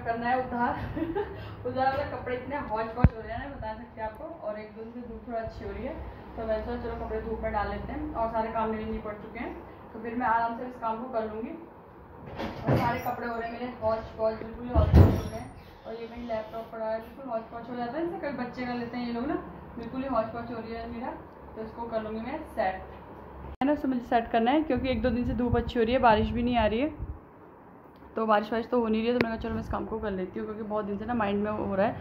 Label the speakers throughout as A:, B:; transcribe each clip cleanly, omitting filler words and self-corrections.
A: करना है उधार उधार वाला कपड़े इतने हौच पौच हो रहे हैं ना, बता सकते हैं आपको। और एक दो दिन से धूप थोड़ा अच्छी हो रही है, तो मैं सोचा चलो कपड़े धूप में डाल लेते हैं। और सारे काम मेरे नहीं पड़ चुके हैं, तो फिर मैं आराम से इस काम को कर लूँगी। और सारे कपड़े हो रहे हैं मेरे हौच पौच, बिल्कुल ही हौच पौच हो रहे हैं। और ये कहीं लैपटॉप पड़ा है, बिल्कुल हौच पौच हो जाता है, जैसे कभी बच्चे कर लेते हैं ये लोग ना, बिल्कुल ही हौच पौच हो रही है मेरा। तो इसको कर लूँगी मैं सेट, है ना। उसको मुझे सेट करना है, क्योंकि एक दो दिन से धूप अच्छी हो रही है, बारिश भी नहीं आ रही है। तो बारिश वारिश तो हो नहीं रही है, तो मैंने कहा चलो मैं इस काम को कर लेती हूँ, क्योंकि बहुत दिन से ना माइंड में हो रहा है,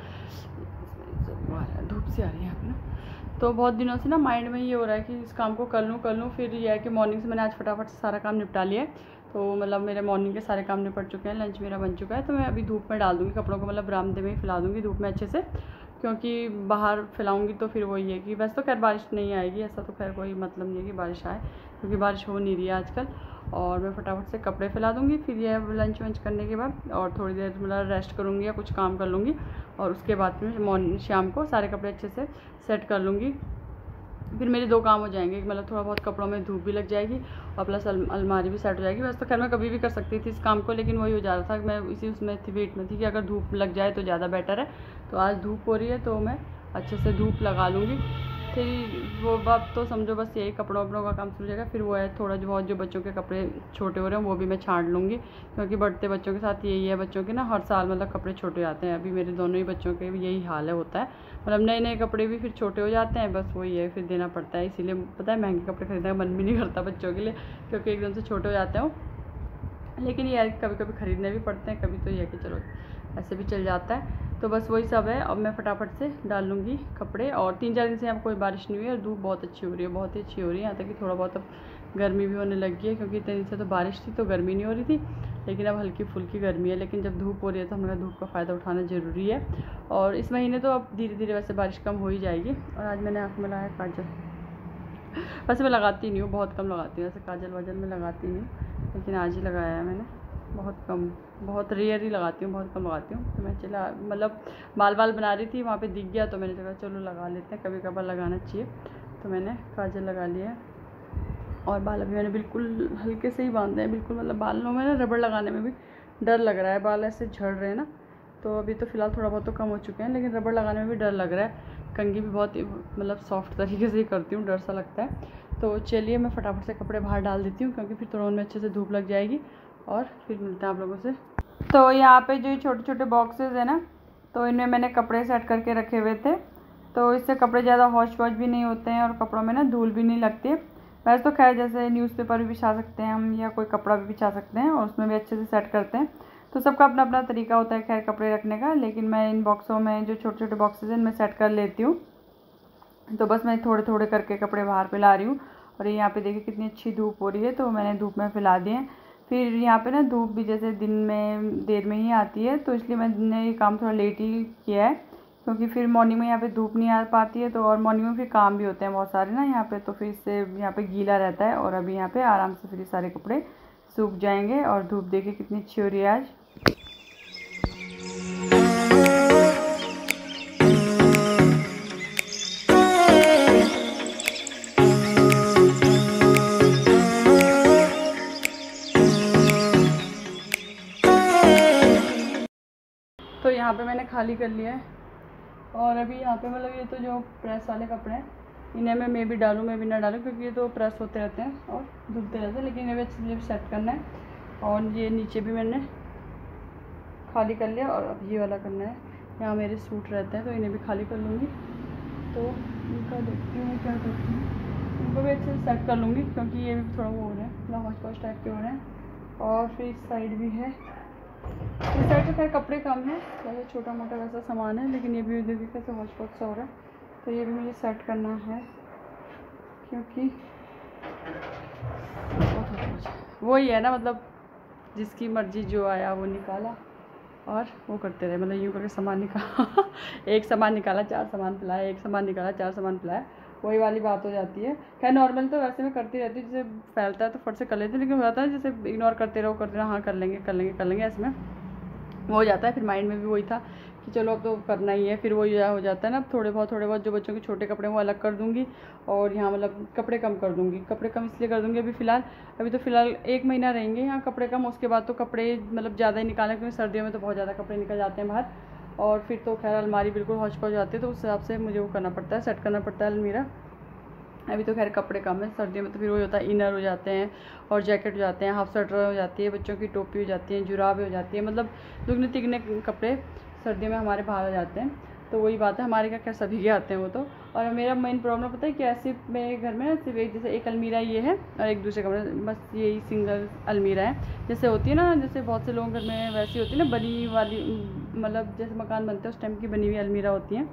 A: धूप से आ रही है यहाँ पे ना। तो बहुत दिनों से ना माइंड में ये हो रहा है कि इस काम को कर लूँ। फिर यह है कि मॉर्निंग से मैंने आज फटाफट से सारा काम निपटा लिया है। तो मतलब मेरे मॉर्निंग के सारे काम निपट चुके हैं, लंच मेरा बन चुका है। तो मैं अभी धूप में डाल दूँगी कपड़ों को, मतलब बरामदे में ही फैला दूँगी धूप में अच्छे से, क्योंकि बाहर फैलाऊँगी तो फिर वही है कि वैसे तो खैर बारिश नहीं आएगी, ऐसा तो खैर कोई मतलब नहीं है कि बारिश आए, क्योंकि बारिश हो नहीं रही है आजकल। और मैं फटाफट से कपड़े फैला दूँगी। फिर यह लंच वंच करने के बाद और थोड़ी देर मतलब रेस्ट करूँगी या कुछ काम कर लूँगी। और उसके बाद में मॉर्निंग शाम को सारे कपड़े अच्छे से सेट कर लूँगी। फिर मेरे दो काम हो जाएंगे, मतलब थोड़ा बहुत कपड़ों में धूप भी लग जाएगी और प्लस अलमारी भी सेट हो जाएगी। वैसे तो खैर मैं कभी भी कर सकती थी इस काम को, लेकिन वही हो जा रहा था कि मैं इसी उसमें थी, वेट में थी कि अगर धूप लग जाए तो ज़्यादा बेटर है। तो आज धूप हो रही है तो मैं अच्छे से धूप लगा लूँगी। फिर वो बात तो समझो बस यही कपड़ों वपड़ों का काम शुरू हो जाएगा। फिर वो है थोड़ा बहुत जो बच्चों के कपड़े छोटे हो रहे हैं वो भी मैं छाँट लूँगी, क्योंकि बढ़ते बच्चों के साथ यही है, बच्चों के ना हर साल मतलब कपड़े छोटे आते हैं। अभी मेरे दोनों ही बच्चों के भी यही हाल है, होता है मतलब नए नए कपड़े भी फिर छोटे हो जाते हैं, बस वही है फिर देना पड़ता है। इसीलिए पता है महंगे कपड़े खरीदने का मन भी नहीं करता बच्चों के लिए, क्योंकि एकदम से छोटे हो जाते हैं। लेकिन यार कभी कभी ख़रीदने भी पड़ते हैं, कभी तो ये है कि चलो ऐसे भी चल जाता है। तो बस वही सब है। अब मैं फटाफट से डाल लूँगी कपड़े। और 3-4 दिन से यहाँ कोई बारिश नहीं हुई है और धूप बहुत अच्छी हो रही है, बहुत ही अच्छी हो रही है। यहाँ तक कि थोड़ा बहुत अब गर्मी भी होने लगी है, क्योंकि इतने दिन से तो बारिश थी तो गर्मी नहीं हो रही थी, लेकिन अब हल्की फुल्की गर्मी है। लेकिन जब धूप हो रही है तो हमारा धूप का फ़ायदा उठाना ज़रूरी है। और इस महीने तो अब धीरे धीरे वैसे बारिश कम हो ही जाएगी। और आज मैंने आँख में लगाया काजल, वैसे मैं लगाती नहीं हूँ, बहुत कम लगाती हूँ, वैसे काजल वाजल में लगाती नहीं हूँ, लेकिन आज ही लगाया है मैंने। बहुत कम, बहुत रेयर ही लगाती हूँ, बहुत कम लगाती हूँ। तो मैं चला मतलब बाल बना रही थी, वहाँ पे दिख गया तो मैंने कहा चलो लगा लेते हैं, कभी कभार लगाना चाहिए। तो मैंने काजल लगा लिया। और बाल अभी मैंने बिल्कुल हल्के से ही बांधे हैं, बिल्कुल मतलब बालों में ना रबड़ लगाने में भी डर लग रहा है, बाल ऐसे झड़ रहे हैं ना। तो अभी तो फ़िलहाल थोड़ा बहुत तो कम हो चुके हैं, लेकिन रबड़ लगाने में भी डर लग रहा है। कंघी भी बहुत मतलब सॉफ्ट तरीके से ही करती हूँ, डर सा लगता है। तो चलिए मैं फटाफट से कपड़े बाहर डाल देती हूँ, क्योंकि फिर थोड़ा उनमें अच्छे से धूप लग जाएगी। और फिर मिलते हैं आप लोगों से। तो यहाँ पे जो छोटे छोटे बॉक्सेस है ना, तो इनमें मैंने कपड़े सेट करके रखे हुए थे। तो इससे कपड़े ज़्यादा हौच पौच भी नहीं होते हैं और कपड़ों में ना धूल भी नहीं लगती है। वैसे तो खैर जैसे न्यूज़पेपर भी बिछा सकते हैं हम, या कोई कपड़ा भी बिछा सकते हैं और उसमें भी अच्छे से सेट करते हैं। तो सबका अपना अपना तरीका होता है खैर कपड़े रखने का, लेकिन मैं इन बॉक्सों में जो छोटे छोटे बॉक्सेस हैं इनमें सेट कर लेती हूँ। तो बस मैं थोड़े थोड़े करके कपड़े बाहर फैला रही हूँ। और यहाँ पे देखिए कितनी अच्छी धूप हो रही है, तो मैंने धूप में फैला दिए हैं। फिर यहाँ पे ना धूप भी जैसे दिन में देर में ही आती है, तो इसलिए मैंने ये काम थोड़ा लेट ही किया है, क्योंकि फिर मॉर्निंग में यहाँ पे धूप नहीं आ पाती है। तो और मॉर्निंग में फिर काम भी होते हैं बहुत सारे ना यहाँ पे, तो फिर इससे यहाँ पे गीला रहता है। और अभी यहाँ पे आराम से फिर ये सारे कपड़े सूख जाएंगे। और धूप देखिए कितनी अच्छी हो रही है आज। तो यहाँ पे मैंने खाली कर लिया है। और अभी यहाँ पे मतलब ये तो जो प्रेस वाले कपड़े हैं इन्हें मैं भी डालूँ, मैं भी ना डालूँ, क्योंकि ये तो प्रेस होते रहते हैं और धुलते रहते हैं, लेकिन इन्हें अच्छे से सेट करना है। और ये नीचे भी मैंने खाली कर लिया। और अब ये वाला करना है, यहाँ मेरे सूट रहते हैं तो इन्हें भी खाली कर लूँगी। तो इनका देखती हूँ क्या करती हूँ, इनको भी अच्छे से सेट कर लूँगी, क्योंकि ये भी थोड़ा वो हो रहे हैं मतलब हौच पौच टाइप के हो रहे हैं। और फिर इस साइड भी है, इस साइड तो खैर कपड़े कम है, वैसे छोटा मोटा वैसा सामान है, लेकिन ये भी देखिए कैसे हौच पौच सा हो रहा है। तो ये भी मुझे सेट करना है, क्योंकि वही है ना, मतलब जिसकी मर्ज़ी जो आया वो निकाला और वो करते रहे, मतलब यूँ करके सामान निकाला एक सामान निकाला 4 सामान पिलाया, एक सामान निकाला 4 सामान पिलाया, वही वाली बात हो जाती है। खैर नॉर्मल तो वैसे मैं करती रहती हूँ, जैसे फैलता है तो फट से कर लेती हूँ, लेकिन हो जाता है जैसे इग्नोर करते रहो हाँ कर लेंगे ऐसे में वो हो जाता है। फिर माइंड में भी वही था कि चलो अब तो करना ही है। फिर वो यह हो जाता है ना, थोड़े बहुत जो बच्चों के छोटे कपड़े वो अलग कर दूँगी और यहाँ मतलब कपड़े कम कर दूँगी। कपड़े कम इसलिए कर दूँगी अभी तो फ़िलहाल 1 महीना रहेंगे यहाँ कपड़े कम, उसके बाद तो कपड़े मतलब ज़्यादा ही निकालें, क्योंकि सर्दियों में तो बहुत ज़्यादा कपड़े निकल जाते हैं बाहर, और फिर तो खैर अलमारी बिल्कुल हौच पौच जाती है, तो उस हिसाब से मुझे वो करना पड़ता है, सेट करना पड़ता है अलमीरा। अभी तो खैर कपड़े कम है, सर्दियों में तो फिर वही होता है, इनर हो जाते हैं और जैकेट हो जाते हैं, हाफ स्वेटर हो जाती है, बच्चों की टोपी हो जाती है, जुराबें हो जाती है, मतलब दुगने तिगने कपड़े सर्दियों में हमारे बाहर हो जाते हैं। तो वही बात है, हमारे क्या खैर सभी के आते हैं वो तो। और मेरा मेन प्रॉब्लम पता है क्या, सिर्फ मेरे घर में सिर्फ एक, जैसे एक अलमीरा ये है और एक दूसरे कमरे, बस यही सिंगल अलमीरा है। जैसे होती है ना, जैसे बहुत से लोगों घर में वैसी होती है ना बनी वाली, मतलब जैसे मकान बनते हैं उस टाइम की बनी हुई अलमीरा होती हैं,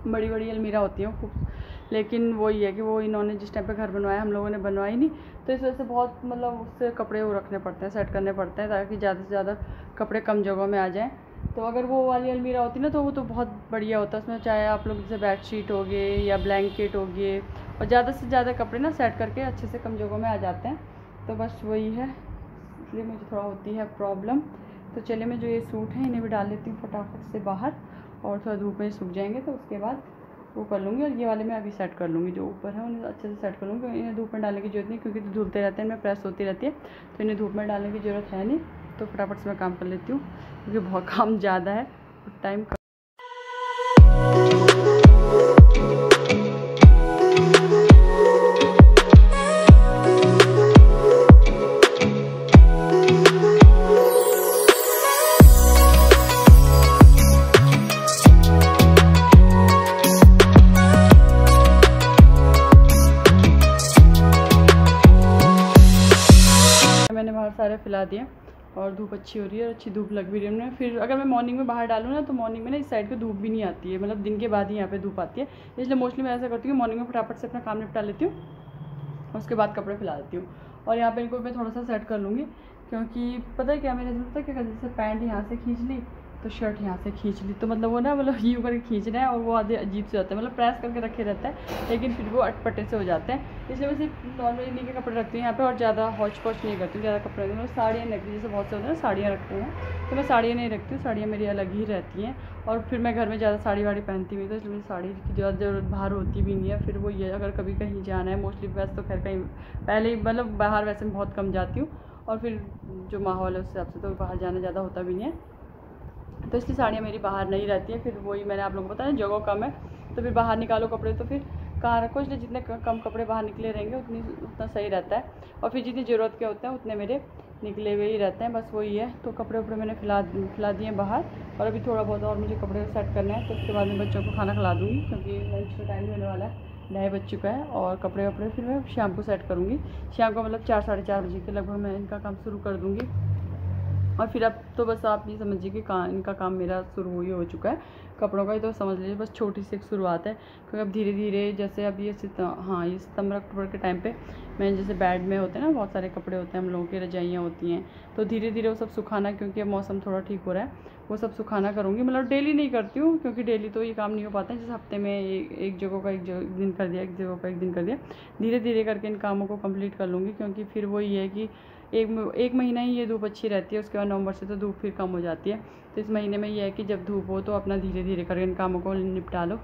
A: बड़ी बड़ी अलमीरा होती हैं खूब। लेकिन वही है कि वो इन्होंने जिस टाइम पे घर बनवाया हम लोगों ने बनवाई नहीं, तो इस वजह से बहुत मतलब उससे कपड़े वो रखने पड़ते हैं, सेट करने पड़ते हैं, ताकि ज़्यादा से ज़्यादा कपड़े कम जगहों में आ जाएँ। तो अगर वो वाली अलमीरा होती ना तो वो तो बहुत बढ़िया होता है, उसमें चाहे आप लोग जैसे बेडशीट हो गए या ब्लैंकेट हो गए, और ज़्यादा से ज़्यादा कपड़े ना सेट करके अच्छे से कम जगहों में आ जाते हैं। तो बस वही है, इसलिए मुझे थोड़ा होती है प्रॉब्लम। तो चलिए मैं जो ये सूट है इन्हें भी डाल लेती हूँ फटाफट से बाहर, और थोड़ा धूप में सूख जाएंगे तो उसके बाद वो कर लूँगी। और ये वाले मैं अभी सेट कर लूँगी, जो ऊपर है उन्हें अच्छे से सेट कर लूँगी। इन्हें धूप में डालने की जरूरत नहीं, क्योंकि तो धुलते रहते हैं, इनमें प्रेस होती रहती है, तो इन्हें धूप में डालने की ज़रूरत है नहीं। तो फटाफट से मैं काम कर लेती हूँ, क्योंकि बहुत काम ज़्यादा है और टाइम सारे फैला दिए और धूप अच्छी हो रही है और अच्छी धूप लग भी रही है। फिर अगर मैं मॉर्निंग में बाहर डालूँ ना तो मॉर्निंग में ना इस साइड पे धूप भी नहीं आती है, मतलब दिन के बाद ही यहाँ पे धूप आती है। इसलिए मोस्टली मैं ऐसा करती हूँ, मॉर्निंग में फटाफट से अपना काम निपटा लेती हूँ, उसके बाद कपड़े फैला देती हूँ। और यहाँ पे इनको मैं थोड़ा सा सेट कर लूँगी, क्योंकि पता है क्या मेरे पता है क्या, जैसे पैंट यहाँ से खींच ली तो शर्ट यहाँ से खींच ली, तो मतलब वो ना मतलब यूँ करके खींचना है और वो आधे अजीब से होता है, मतलब प्रेस करके रखे रहता है लेकिन फिर वो अटपटे से हो जाते हैं। इसलिए मैं सिर्फ नॉर्मल इन्हीं के कपड़े रखती हूँ यहाँ पे, और ज़्यादा हौच पौच नहीं करती हूँ, ज़्यादा कपड़े नहीं। मतलब साड़ियाँ नहीं रखती, जैसे बहुत से होते हैं ना साड़ियाँ रखते हैं, तो मैं साड़ियाँ नहीं रखती हूँ, साड़ियाँ मेरी अलग ही रहती हैं। और फिर मैं घर में ज़्यादा साड़ी वाड़ी पहनती हुई, तो इसलिए मेरी साड़ी की ज़्यादा ज़रूरत बाहर होती भी नहीं है। फिर वो ये अगर कभी कहीं जाना है, मोस्टली वैसे तो खैर कहीं पहले ही मतलब बाहर वैसे मैं बहुत कम जाती हूँ, और फिर जो माहौल है उस हिसाब से तो बाहर जाना ज़्यादा होता भी नहीं है, तो इसलिए साड़ियाँ मेरी बाहर नहीं रहती है। फिर वही मैंने आप लोगों को बताया, जगह कम है तो फिर बाहर निकालो कपड़े तो फिर कहाँ रखो, इसलिए जितने कम कपड़े बाहर निकले रहेंगे उतना सही रहता है, और फिर जितनी ज़रूरत के होते हैं उतने मेरे निकले हुए ही रहते हैं। बस वही है। तो कपड़े वपड़े मैंने फैला दिए बाहर, और अभी थोड़ा बहुत और मुझे कपड़े सेट करना है, तो उसके बाद मैं बच्चों को खाना खिला दूँगी, क्योंकि लंच का टाइम होने वाला है, 2:30 बज चुका है। और कपड़े वपड़े फिर मैं शाम को सेट करूँगी, शाम को मतलब 4 साढ़े 4 बजे के लगभग मैं इनका काम शुरू कर दूँगी। और फिर अब तो बस आप ये समझिए कि इनका काम मेरा शुरू ही हो चुका है, कपड़ों का ही तो समझ लीजिए बस छोटी सी एक शुरुआत है। क्योंकि अब धीरे धीरे जैसे अब ये सितंबर अक्टूबर के टाइम पे मैं जैसे बेड में होते हैं ना, बहुत सारे कपड़े होते हैं हम लोगों की, रजाइयाँ होती हैं, तो धीरे धीरे वो सब सुखाना, क्योंकि अब मौसम थोड़ा ठीक हो रहा है, वो सब सुखाना करूँगी। मतलब डेली नहीं करती हूँ, क्योंकि डेली तो ये काम नहीं हो पाता है, जैसे हफ्ते में एक जगह का एक दिन कर दिया, एक जगह का एक दिन कर दिया, धीरे धीरे करके इन कामों को कम्प्लीट कर लूँगी। क्योंकि फिर वही है कि एक महीना ही ये धूप अच्छी रहती है, उसके बाद नवंबर से तो धूप फिर कम हो जाती है। तो इस महीने में ये है कि जब धूप हो तो अपना धीरे धीरे करके इन कामों को निपटा लो।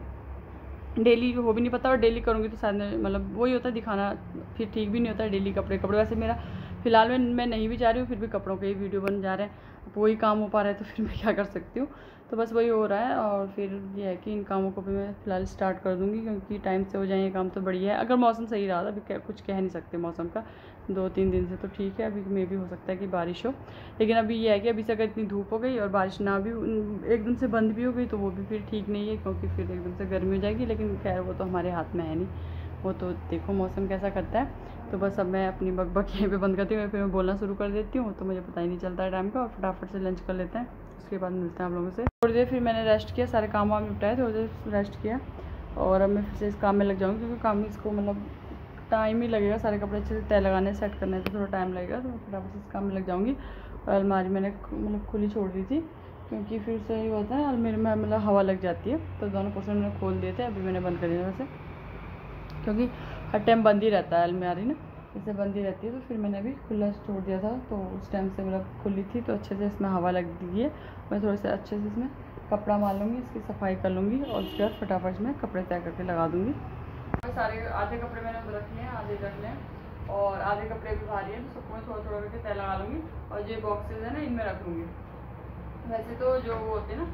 A: डेली हो भी नहीं पाता, और डेली करूँगी तो शायद मतलब वही होता है, दिखाना फिर ठीक भी नहीं होता है डेली कपड़े। वैसे मेरा फिलहाल मैं नहीं भी जा रही हूँ, फिर भी कपड़ों के ही वीडियो बन जा रहे हैं, वही काम हो पा रहा है, तो फिर मैं क्या कर सकती हूँ। तो बस वही हो रहा है। और फिर ये है कि इन कामों को भी मैं फ़िलहाल स्टार्ट कर दूँगी, क्योंकि टाइम से हो जाए ये काम तो बढ़िया है। अगर मौसम सही रहा, अभी कुछ कह नहीं सकते मौसम का, 2-3 दिन से तो ठीक है, अभी मे भी हो सकता है कि बारिश हो, लेकिन अभी ये है कि अभी से अगर इतनी धूप हो गई और बारिश ना भी एकदम से बंद भी हो गई तो वो भी फिर ठीक नहीं है, क्योंकि फिर एकदम से गर्मी हो जाएगी। लेकिन खैर वो तो हमारे हाथ में है नहीं, वो तो देखो मौसम कैसा करता है। तो बस अब मैं अपनी बकबक यहीं पे बंद करती हूँ, फिर मैं बोलना शुरू कर देती हूँ, तो मुझे पता ही नहीं चलता है टाइम का। और फटाफट से लंच कर लेते हैं, उसके बाद मिलते हैं आप लोगों से। थोड़ी देर फिर मैंने रेस्ट किया, सारे काम वाम निपटाए, थोड़ी देर रेस्ट किया, और अब मैं फिर से इस काम में लग जाऊँगी, क्योंकि काम इसको मतलब टाइम ही लगेगा, सारे कपड़े अच्छे से तय लगाने सेट करने तो थोड़ा टाइम लगेगा। तो मैं फटाफट से इस काम में लग जाऊँगी। और अलमारी मैंने मतलब खुली छोड़ दी थी, क्योंकि फिर से ये होता है अलमारी में मतलब हवा लग जाती है, तो दोनों पोर्शन मैंने खोल दिए थे, अभी मैंने बंद कर दिया वैसे, क्योंकि हर टाइम बंद ही रहता है अलमारी ना, जैसे बंद ही रहती है। तो फिर मैंने अभी खुला छोड़ दिया था, तो उस टाइम से मतलब खुली थी, तो अच्छे से इसमें हवा लग दी है। मैं थोड़े से अच्छे से इसमें कपड़ा मार लूँगी, इसकी सफाई कर लूँगी और उसके बाद फटाफट में कपड़े तय करके लगा दूँगी। सारे आधे कपड़े मैंने उधर रख लिए हैं, आधे रख लिए हैं और आधे कपड़े भी भारी हैं, तो सबको मैं थोड़ा थोड़ा करके तय लगा लूँगी और ये बॉक्सेस है ना इनमें रख लूँगी। वैसे तो जो वो होते हैं ना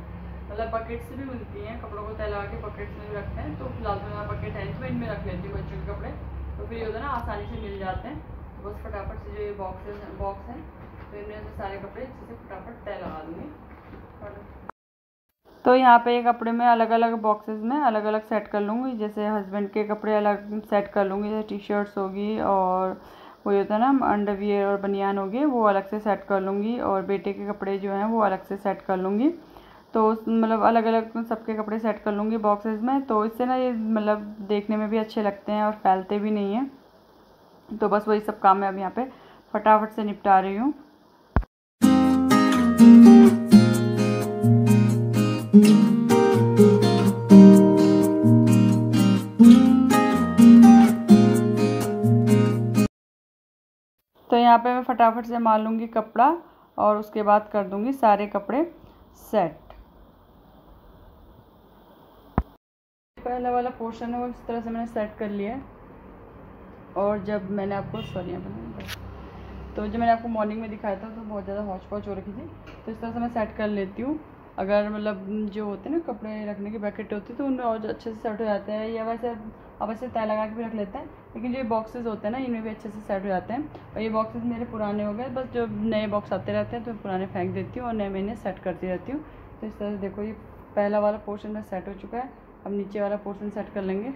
A: मतलब बकेट्स भी मिलती हैं, कपड़ों को तय लगा के बकेट्स में भी रखते हैं, तो फिलहाल तो मेरा बकेट है तो मैं इनमें रख लेती हूँ बच्चों के कपड़े, तो फिर ये होता है ना आसानी से मिल जाते हैं। तो बस फटाफट से जो ये बॉक्स है तो इनमें से सारे कपड़े अच्छे से फटाफट तय लगा दूँगी। तो यहाँ पे ये कपड़े में अलग अलग बॉक्सेस में अलग अलग सेट कर लूँगी। जैसे हस्बैंड के कपड़े अलग सेट कर लूँगी, जैसे टी शर्ट्स होगी और वही होता है ना अंडरवियर और बनियान होगी, वो अलग से सेट कर लूँगी और बेटे के कपड़े जो हैं वो अलग से सेट कर लूँगी। तो मतलब अलग अलग सबके कपड़े सेट कर लूँगी बॉक्सेस में, तो इससे ना ये मतलब देखने में भी अच्छे लगते हैं और फैलते भी नहीं हैं। तो बस वही सब काम मैं अब यहाँ पे फटाफट से निपटा रही हूँ। तो यहाँ पे मैं फटाफट से मार लूँगी कपड़ा और उसके बाद कर दूँगी सारे कपड़े सेट। पहला वाला पोर्शन है वो इस तरह से मैंने सेट कर लिया है और जब मैंने आपको तो जब मैंने आपको मॉर्निंग में दिखाया था तो बहुत ज़्यादा हौच पौच हो रखी थी, तो इस तरह से मैं सेट कर लेती हूँ। अगर मतलब जो होते हैं ना कपड़े रखने की पैकेट होती है तो उनमें और अच्छे से सेट हो जाते हैं, या वैसे अब ऐसे तय लगा के भी रख लेते हैं, लेकिन जो ये बॉक्सेस होते हैं ना इनमें भी अच्छे से सेट हो जाते हैं। और ये बॉक्सेस मेरे पुराने हो गए, बस जो नए बॉक्स आते रहते हैं तो पुराने फेंक देती हूँ और नए मैंने सेट करती रहती हूँ। तो इस तरह से देखो ये पहला वाला पोर्शन में सेट हो चुका है, अब नीचे वाला पोर्शन सेट कर लेंगे।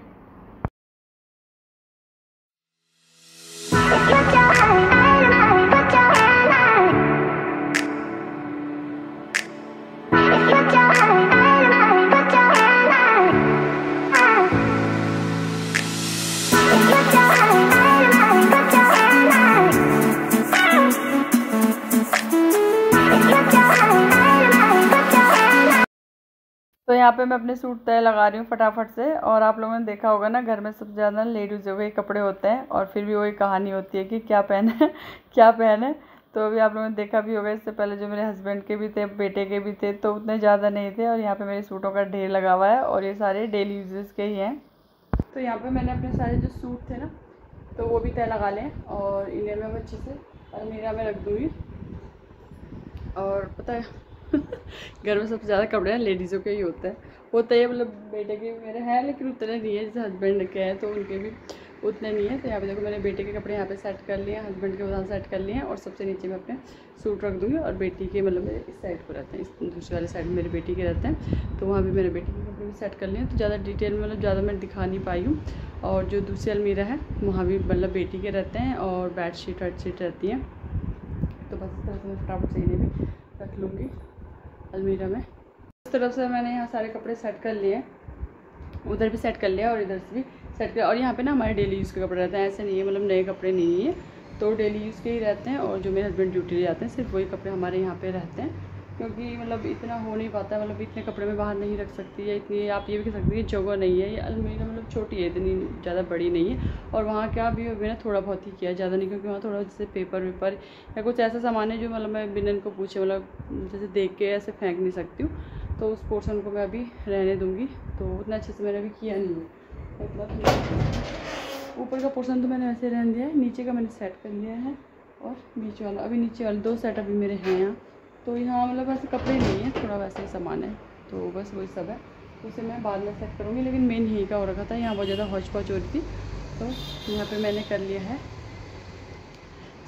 A: तो यहाँ पे मैं अपने सूट तय लगा रही हूँ फटाफट से। और आप लोगों ने देखा होगा ना घर में सबसे ज़्यादा लेडीज़ों के कपड़े होते हैं और फिर भी वही कहानी होती है कि क्या पहने क्या पहने। तो अभी आप लोगों ने देखा भी होगा, इससे पहले जो मेरे हस्बैंड के भी थे बेटे के भी थे तो उतने ज़्यादा नहीं थे, और यहाँ पे मेरे सूटों का ढेर लगा हुआ है और ये सारे डेली यूजेस के ही हैं। तो यहाँ पे मैंने अपने सारे जो सूट थे ना तो वो भी तय लगा लें और इन्हें मैं अच्छे से अलमीरा में रख दूँगी। और पता है घर में सबसे ज़्यादा कपड़े लेडीज़ों के ही होते हैं, मतलब बेटे के मेरे हैं लेकिन उतने नहीं है, जैसे हस्बैंड के हैं तो उनके भी उतने नहीं है। तो यहाँ पे देखो मैंने बेटे के कपड़े यहाँ पे सेट कर लिए हैं, हस्बैंड के उधर सेट कर लिए हैं और सबसे नीचे मैं अपने सूट रख दूँगी। और बेटी के मतलब मेरे इस साइड को रहते हैं, इस दूसरे वाले साइड में मेरे बेटी के रहते हैं, तो वहाँ भी मेरे बेटी के कपड़े भी सेट कर लिए हैं। तो ज़्यादा डिटेल मतलब ज़्यादा मैं दिखा नहीं पाई हूँ। और जो दूसरी अलमीरा है वहाँ भी मतलब बेटी के रहते हैं और बेडशीट वेडशीट रहती हैं। तो बस इस तरह से मैं फटाफट से इन्हें भी रख लूँगी अलमीरा में। इस तरफ से मैंने यहाँ सारे कपड़े सेट कर लिए, उधर भी सेट कर लिया और इधर से भी सेट कर। और यहाँ पे ना हमारे डेली यूज़ के कपड़े रहते हैं, ऐसे नहीं है मतलब नए कपड़े नहीं है, तो डेली यूज़ के ही रहते हैं। और जो मेरे हस्बैंड ड्यूटी ले जाते हैं सिर्फ वही कपड़े हमारे यहाँ पे रहते हैं, क्योंकि मतलब इतना हो नहीं पाता, मतलब इतने कपड़े में बाहर नहीं रख सकती है, इतनी आप ये भी कह सकती है जगह नहीं है। ये अलमीरा मतलब छोटी है, इतनी ज़्यादा बड़ी नहीं है। और वहाँ क्या भी मैंने थोड़ा बहुत ही किया, ज़्यादा नहीं, क्योंकि वहाँ थोड़ा जैसे पेपर वेपर या कुछ ऐसा सामान है जो मतलब मैं बिना इनको पूछे मतलब जैसे देख के ऐसे फेंक नहीं सकती हूँ, तो उस पोर्शन को मैं अभी रहने दूँगी। तो उतना अच्छे से मैंने अभी किया नहीं है, मतलब ऊपर का पोर्शन तो मैंने वैसे रहने दिया है, नीचे का मैंने सेट कर लिया है और बीच वाला अभी नीचे वाले 2 सेट अभी मेरे हैं यहाँ। तो यहाँ मतलब वैसे कपड़े नहीं हैं, थोड़ा वैसे ही सामान है, तो बस वही सब है, तो उसे मैं बाद में सेट करूँगी। लेकिन मेन यहीं का हो रखा था, यहाँ बहुत ज़्यादा हौच पौच हो रही थी, तो यहाँ पे मैंने कर लिया है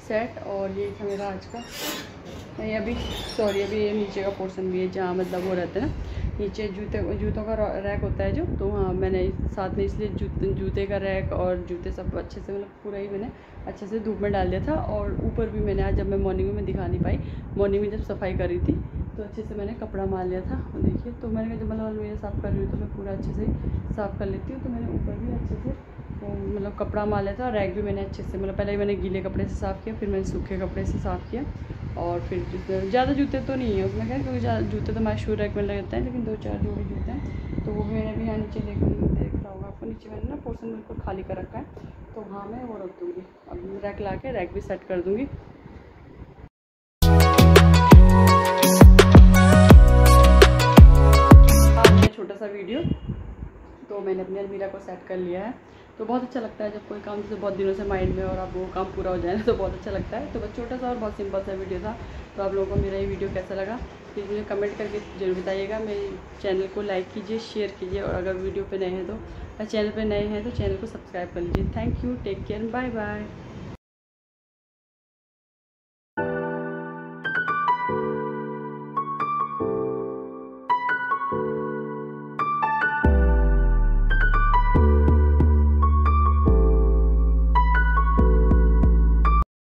A: सेट। और ये था मेरा आज का नहीं अभी अभी ये नीचे का पोर्शन भी है जहाँ मतलब वो रहते हैं ना नीचे जूतों का रैक होता है जो, तो हाँ मैंने साथ में इसलिए जूते का रैक और जूते सब अच्छे से मतलब पूरा ही मैंने अच्छे से धूप में डाल दिया था। और ऊपर भी मैंने आज जब मैं मॉर्निंग में दिखा नहीं पाई, मॉर्निंग में जब सफाई कर रही थी तो अच्छे से मैंने कपड़ा मार लिया था। और देखिए तो मैंने जब मतलब अलमीरा साफ़ कर रही हूँ तो मैं पूरा अच्छे से साफ़ कर लेती हूँ, तो मैंने ऊपर भी अच्छे से मतलब कपड़ा मार लिया था। रैक भी मैंने अच्छे से मतलब पहले मैंने गीले कपड़े से साफ़ किया, फिर मैंने सूखे कपड़े से साफ़ किया। और फिर ज़्यादा जूते तो नहीं है उसमें क्या, क्योंकि जूते तो हमारे शू रैक में लगते हैं, लेकिन 2-4 जोड़ी जूते हैं, तो वो भी मैंने भी यहाँ नीचे देख रहा होगा आपको, नीचे मैंने ना पोर्शन बिल्कुल खाली कर रखा है, तो वहाँ मैं वो रख दूँगी। अब रैक ला के रैक भी सेट कर दूँगी। सा वीडियो। तो मैंने अपनी अलमीरा को सेट कर लिया है। तो बहुत अच्छा लगता है जब कोई काम जैसे बहुत दिनों से माइंड में और अब वो काम पूरा हो जाए ना, तो बहुत अच्छा लगता है। तो बस छोटा सा और बहुत सिंपल सा वीडियो था। तो आप लोगों को मेरा ये वीडियो कैसा लगा प्लीज़ मुझे कमेंट करके जरूर बताइएगा। मेरे चैनल को लाइक कीजिए, शेयर कीजिए, और अगर वीडियो पे नए हैं तो चैनल पे नए हैं तो चैनल को सब्सक्राइब कर लीजिए। Thank you, take care, bye bye.